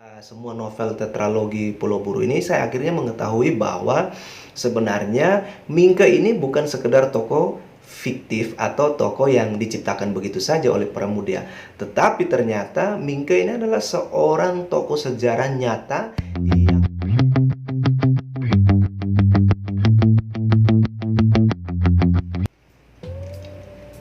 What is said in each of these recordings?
Semua novel tetralogi Pulau Buru ini saya akhirnya mengetahui bahwa sebenarnya Mingke ini bukan sekedar tokoh fiktif atau tokoh yang diciptakan begitu saja oleh Pramudia, tetapi ternyata Mingke ini adalah seorang tokoh sejarah nyata yang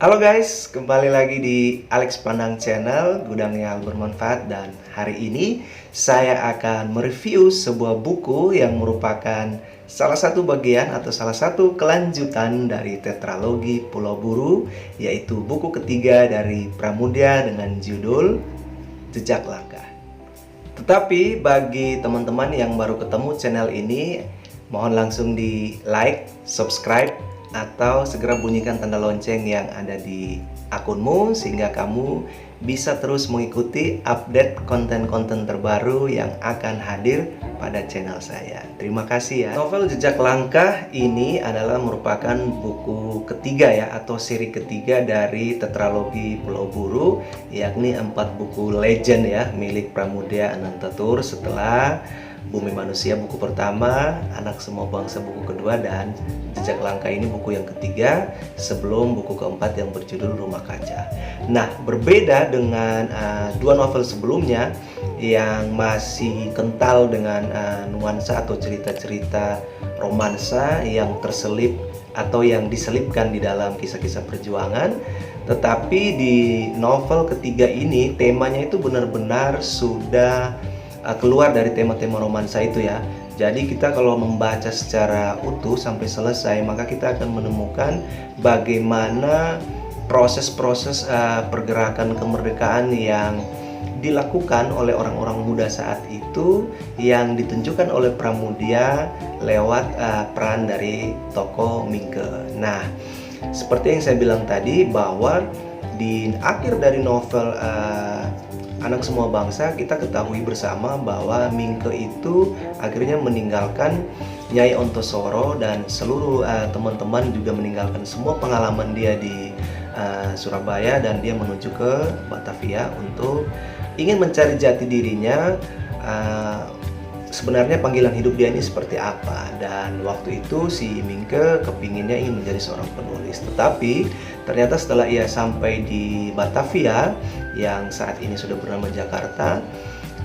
Halo guys, kembali lagi di Alex Pandang Channel, gudangnya hal bermanfaat. Dan hari ini saya akan mereview sebuah buku yang merupakan salah satu bagian atau salah satu kelanjutan dari tetralogi Pulau Buru, yaitu buku ketiga dari Pramudia dengan judul Jejak Langkah. Tetapi bagi teman-teman yang baru ketemu channel ini, mohon langsung di like, subscribe, atau segera bunyikan tanda lonceng yang ada di akunmu sehingga kamu bisa terus mengikuti update konten-konten terbaru yang akan hadir pada channel saya. Terima kasih ya. Novel Jejak Langkah ini adalah merupakan buku ketiga ya, atau seri ketiga dari tetralogi Pulau Buru, yakni 4 buku legend ya milik Pramudia Anantatur setelah Bumi Manusia buku pertama, Anak Semua Bangsa buku kedua, dan Jejak Langkah ini buku yang ketiga sebelum buku keempat yang berjudul Rumah Kaca. Nah, berbeda dengan dua novel sebelumnya yang masih kental dengan nuansa atau cerita-cerita romansa yang terselip atau yang diselipkan di dalam kisah-kisah perjuangan. Tetapi di novel ketiga ini temanya itu benar-benar sudah keluar dari tema-tema romansa itu ya. Jadi kita kalau membaca secara utuh sampai selesai, maka kita akan menemukan bagaimana proses-proses pergerakan kemerdekaan yang dilakukan oleh orang-orang muda saat itu, yang ditunjukkan oleh Pramudia lewat peran dari tokoh Mingke. Nah, seperti yang saya bilang tadi, bahwa di akhir dari novel Anak Semua Bangsa, kita ketahui bersama bahwa Mingke itu akhirnya meninggalkan Nyai Ontosoro dan seluruh teman-teman juga meninggalkan semua pengalaman dia di Surabaya, dan dia menuju ke Batavia untuk ingin mencari jati dirinya. Sebenarnya panggilan hidup dia ini seperti apa, dan waktu itu si Mingke kepinginnya ingin menjadi seorang penulis. Tetapi ternyata setelah ia sampai di Batavia yang saat ini sudah bernama Jakarta,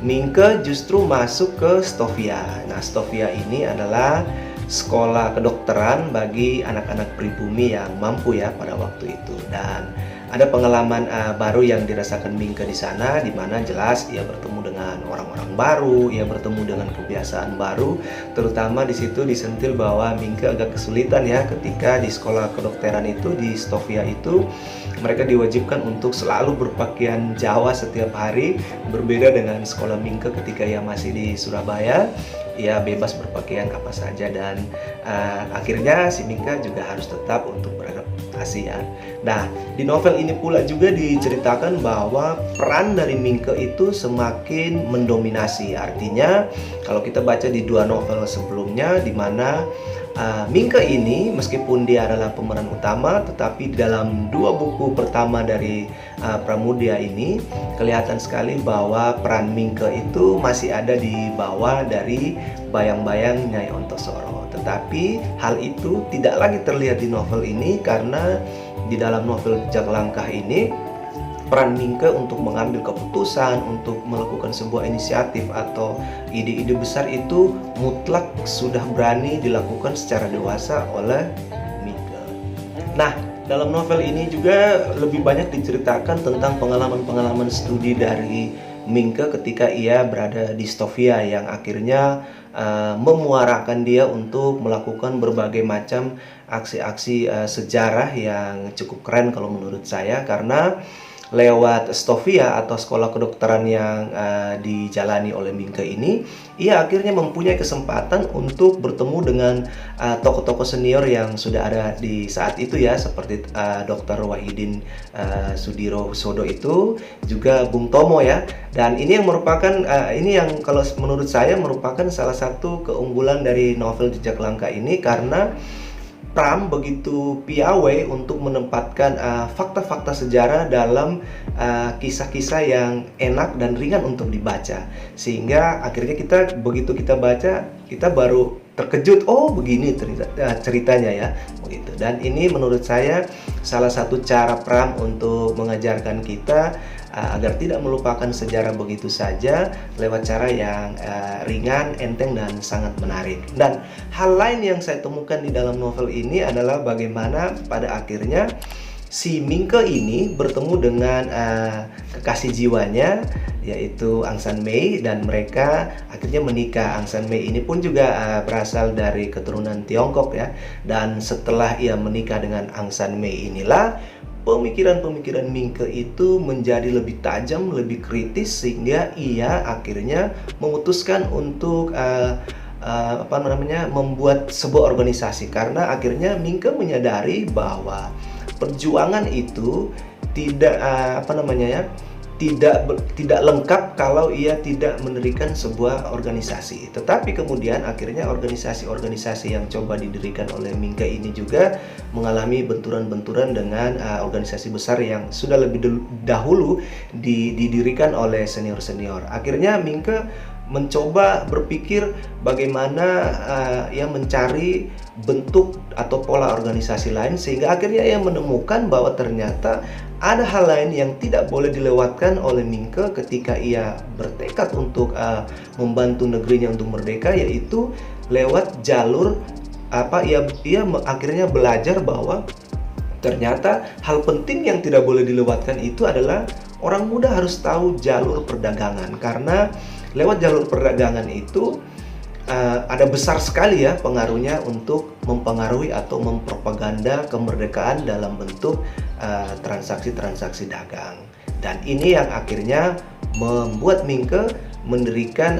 Mingke justru masuk ke Stovia. Nah, Stovia ini adalah sekolah kedokteran bagi anak-anak pribumi yang mampu ya pada waktu itu. Dan ada pengalaman baru yang dirasakan Mingke di sana, di mana jelas ia bertemu dengan orang-orang baru, ia bertemu dengan kebiasaan baru. Terutama di situ disentil bahwa Mingke agak kesulitan ya ketika di sekolah kedokteran itu, di Stovia itu mereka diwajibkan untuk selalu berpakaian Jawa setiap hari, berbeda dengan sekolah Mingke ketika ia masih di Surabaya. Ia bebas berpakaian apa saja, dan akhirnya si Mingke juga harus tetap untuk beradaptasi ya. Nah, di novel ini pula juga diceritakan bahwa peran dari Mingke itu semakin mendominasi. Artinya kalau kita baca di dua novel sebelumnya, di mana Mingke ini meskipun dia adalah pemeran utama, tetapi dalam dua buku pertama dari Pramudia ini kelihatan sekali bahwa peran Mingke itu masih ada di bawah dari bayang-bayang Nyai Ontosoro. Tetapi hal itu tidak lagi terlihat di novel ini, karena di dalam novel Jejak Langkah ini peran Mingke untuk mengambil keputusan, untuk melakukan sebuah inisiatif atau ide-ide besar itu mutlak sudah berani dilakukan secara dewasa oleh Mingke. Nah, dalam novel ini juga lebih banyak diceritakan tentang pengalaman-pengalaman studi dari Mingke ketika ia berada di Stovia, yang akhirnya memuarakan dia untuk melakukan berbagai macam aksi-aksi sejarah yang cukup keren kalau menurut saya, karena lewat Stovia atau sekolah kedokteran yang dijalani oleh Mingke ini, ia akhirnya mempunyai kesempatan untuk bertemu dengan tokoh-tokoh senior yang sudah ada di saat itu ya, seperti Dr. Wahidin Sudirohusodo itu, juga Bung Tomo ya. Dan ini yang merupakan ini yang kalau menurut saya merupakan salah satu keunggulan dari novel Jejak Langkah ini, karena Pram begitu piawai untuk menempatkan fakta-fakta sejarah dalam kisah-kisah yang enak dan ringan untuk dibaca, sehingga akhirnya begitu kita baca, kita baru terkejut, oh begini ceritanya ya, begitu. Dan ini menurut saya salah satu cara Pram untuk mengajarkan kita agar tidak melupakan sejarah begitu saja lewat cara yang ringan, enteng, dan sangat menarik. Dan hal lain yang saya temukan di dalam novel ini adalah bagaimana pada akhirnya si Mingke ini bertemu dengan kekasih jiwanya, yaitu Aung San Mei, dan mereka akhirnya menikah. Aung San Mei ini pun juga berasal dari keturunan Tiongkok ya. Dan setelah ia menikah dengan Aung San Mei inilah pemikiran-pemikiran Mingke itu menjadi lebih tajam, lebih kritis, sehingga ia akhirnya memutuskan untuk membuat sebuah organisasi, karena akhirnya Mingke menyadari bahwa perjuangan itu tidak tidak lengkap kalau ia tidak mendirikan sebuah organisasi. Tetapi kemudian akhirnya organisasi-organisasi yang coba didirikan oleh Mingke ini juga mengalami benturan-benturan dengan organisasi besar yang sudah lebih dahulu didirikan oleh senior-senior. Akhirnya Mingke mencoba berpikir bagaimana ia mencari bentuk atau pola organisasi lain, sehingga akhirnya ia menemukan bahwa ternyata ada hal lain yang tidak boleh dilewatkan oleh Mingke ketika ia bertekad untuk membantu negerinya untuk merdeka, yaitu lewat jalur ia akhirnya belajar bahwa ternyata hal penting yang tidak boleh dilewatkan itu adalah orang muda harus tahu jalur perdagangan, karena lewat jalur perdagangan itu ada besar sekali ya pengaruhnya untuk mempengaruhi atau mempropaganda kemerdekaan dalam bentuk transaksi-transaksi dagang. Dan ini yang akhirnya membuat Mingke mendirikan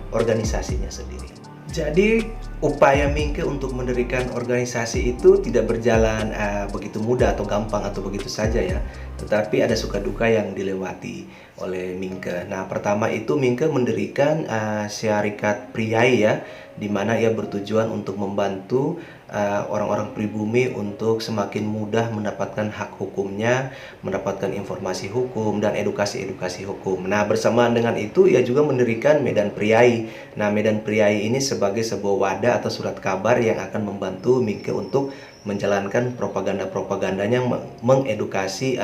organisasinya sendiri. Jadi upaya Mingke untuk mendirikan organisasi itu tidak berjalan begitu mudah atau gampang atau begitu saja ya, tetapi ada suka duka yang dilewati oleh Mingke. Nah, pertama itu Mingke mendirikan syarikat Priai ya, di mana ia bertujuan untuk membantu orang-orang pribumi untuk semakin mudah mendapatkan hak hukumnya, mendapatkan informasi hukum dan edukasi-edukasi hukum. Nah, bersamaan dengan itu ia juga mendirikan Medan Priai. Nah, Medan Priai ini sebagai sebuah wadah atau surat kabar yang akan membantu Mingke untuk menjalankan propaganda-propagandanya mengedukasi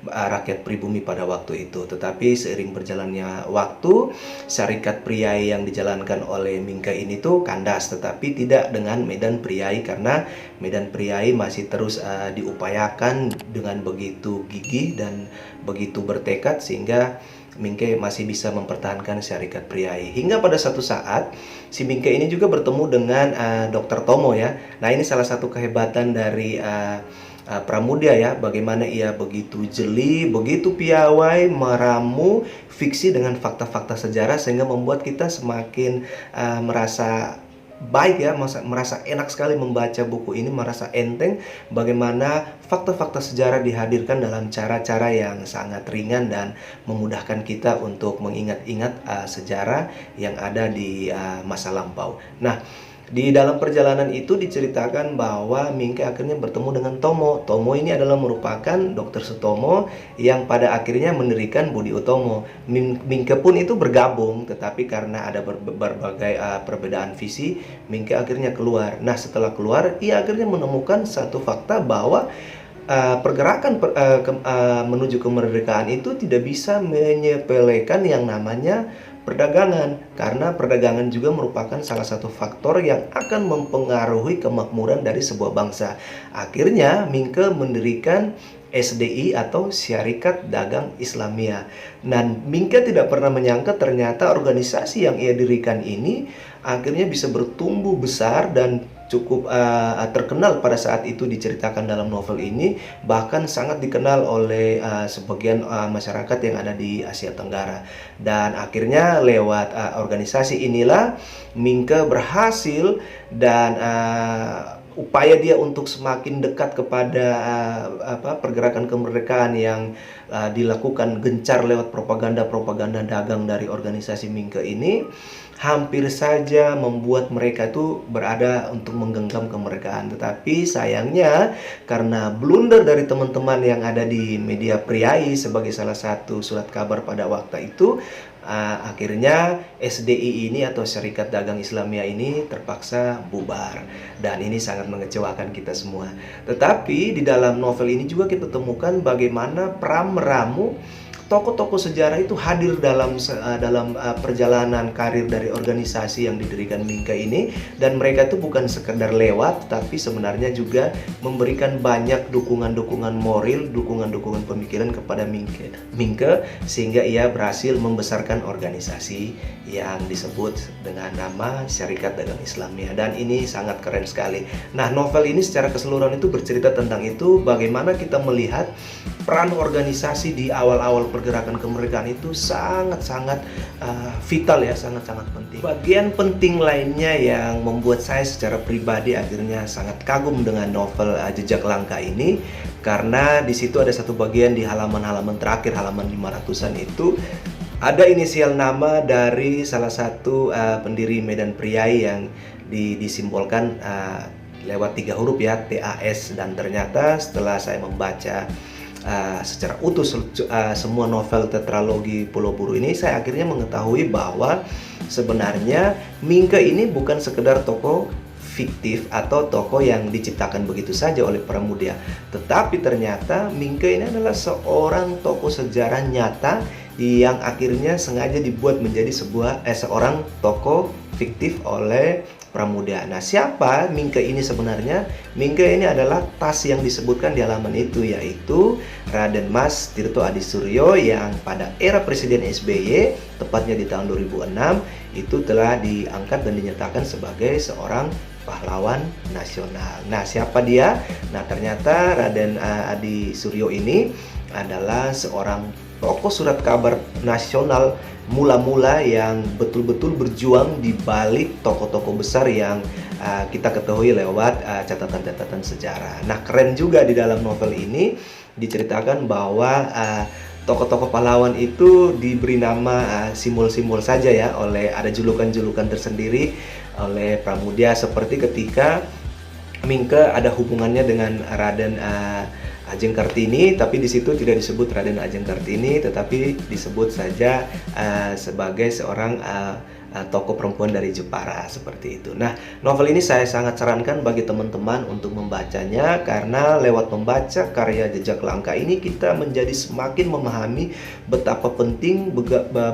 rakyat pribumi pada waktu itu. Tetapi seiring berjalannya waktu, syarikat Priai yang dijalankan oleh Mingke ini tuh kandas, tetapi tidak dengan Medan Priai, karena Medan Priai masih terus diupayakan dengan begitu gigih dan begitu bertekad, sehingga Mingke masih bisa mempertahankan syarikat Priai. Hingga pada satu saat si Mingke ini juga bertemu dengan Dr. Tomo ya. Nah, ini salah satu kehebatan dari Pramudia ya, bagaimana ia begitu jeli, begitu piawai meramu fiksi dengan fakta-fakta sejarah, sehingga membuat kita semakin merasa baik ya, merasa enak sekali membaca buku ini, merasa enteng bagaimana fakta-fakta sejarah dihadirkan dalam cara-cara yang sangat ringan dan memudahkan kita untuk mengingat-ingat sejarah yang ada di masa lampau. Nah, di dalam perjalanan itu diceritakan bahwa Mingke akhirnya bertemu dengan Tomo. Tomo ini adalah merupakan Dr. Sutomo yang pada akhirnya mendirikan Budi Utomo. Mingke pun itu bergabung, tetapi karena ada berbagai perbedaan visi, Mingke akhirnya keluar. Nah, setelah keluar, ia akhirnya menemukan satu fakta bahwa pergerakan menuju kemerdekaan itu tidak bisa menyepelekan yang namanya perdagangan, karena perdagangan juga merupakan salah satu faktor yang akan mempengaruhi kemakmuran dari sebuah bangsa. Akhirnya Mingke mendirikan SDI atau Syarikat Dagang Islamiyah. Dan Mingke tidak pernah menyangka ternyata organisasi yang ia dirikan ini akhirnya bisa bertumbuh besar dan cukup terkenal pada saat itu. Diceritakan dalam novel ini, bahkan sangat dikenal oleh sebagian masyarakat yang ada di Asia Tenggara. Dan akhirnya lewat organisasi inilah Mingke berhasil, dan upaya dia untuk semakin dekat kepada pergerakan kemerdekaan yang dilakukan gencar lewat propaganda-propaganda dagang dari organisasi Mingke ini, hampir saja membuat mereka itu berada untuk menggenggam kemerdekaan. Tetapi sayangnya karena blunder dari teman-teman yang ada di media Priai sebagai salah satu surat kabar pada waktu itu, akhirnya SDI ini atau Syarikat Dagang Islamiyah ini terpaksa bubar, dan ini sangat mengecewakan kita semua. Tetapi di dalam novel ini juga kita temukan bagaimana meramu tokoh-tokoh sejarah itu hadir dalam perjalanan karir dari organisasi yang didirikan Mingke ini, dan mereka itu bukan sekedar lewat, tapi sebenarnya juga memberikan banyak dukungan-dukungan moral, dukungan-dukungan pemikiran kepada Mingke sehingga ia berhasil membesarkan organisasi yang disebut dengan nama Syarikat Dagang Islamiyah, dan ini sangat keren sekali. Nah, novel ini secara keseluruhan itu bercerita tentang itu, bagaimana kita melihat peran organisasi di awal-awal pergerakan kemerdekaan itu sangat-sangat vital ya, sangat-sangat penting. Bagian penting lainnya yang membuat saya secara pribadi akhirnya sangat kagum dengan novel Jejak Langkah ini, karena di situ ada satu bagian di halaman-halaman terakhir, halaman 500-an itu ada inisial nama dari salah satu pendiri Medan Priai yang disimbolkan lewat 3 huruf ya, TAS, dan ternyata setelah saya membaca secara utuh semua novel tetralogi Pulau Buru ini, saya akhirnya mengetahui bahwa sebenarnya Mingke ini bukan sekedar tokoh fiktif atau tokoh yang diciptakan begitu saja oleh Pramudia, tetapi ternyata Mingke ini adalah seorang tokoh sejarah nyata yang akhirnya sengaja dibuat menjadi seorang tokoh fiktif oleh Pramudia. Nah, siapa Mingke ini sebenarnya? Mingke ini adalah tas yang disebutkan di halaman itu, yaitu Raden Mas Tirto Adi Suryo yang pada era Presiden SBY, tepatnya di tahun 2006, itu telah diangkat dan dinyatakan sebagai seorang pahlawan nasional. Nah, siapa dia? Nah, ternyata Raden Adi Suryo ini adalah seorang tokoh surat kabar nasional mula-mula yang betul-betul berjuang di balik tokoh-tokoh besar yang kita ketahui lewat catatan-catatan sejarah. Nah, keren juga di dalam novel ini diceritakan bahwa tokoh-tokoh pahlawan itu diberi nama simbol-simbol saja ya, oleh ada julukan-julukan tersendiri oleh Pramudia, seperti ketika Mingke ada hubungannya dengan Raden Ajeng Kartini, tapi di situ tidak disebut Raden Ajeng Kartini, tetapi disebut saja sebagai seorang tokoh perempuan dari Jepara, seperti itu. Nah, novel ini saya sangat sarankan bagi teman-teman untuk membacanya, karena lewat membaca karya Jejak Langkah ini kita menjadi semakin memahami betapa penting,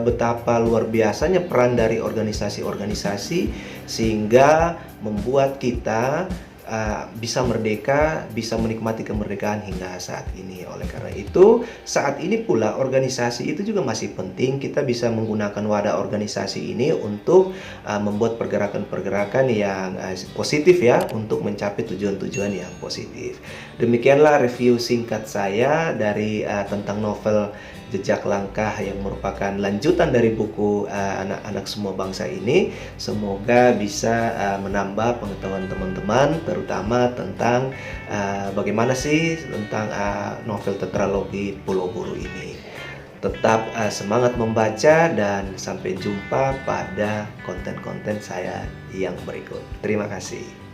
betapa luar biasanya peran dari organisasi-organisasi, sehingga membuat kita bisa merdeka, bisa menikmati kemerdekaan hingga saat ini. Oleh karena itu, saat ini pula organisasi itu juga masih penting. Kita bisa menggunakan wadah organisasi ini untuk membuat pergerakan-pergerakan yang positif ya, untuk mencapai tujuan-tujuan yang positif. Demikianlah review singkat saya dari tentang novel Jejak Langkah yang merupakan lanjutan dari buku Anak-anak Semua Bangsa ini. Semoga bisa menambah pengetahuan teman-teman, terutama tentang bagaimana sih tentang novel tetralogi Pulau Buru ini. Tetap semangat membaca, dan sampai jumpa pada konten-konten saya yang berikut. Terima kasih.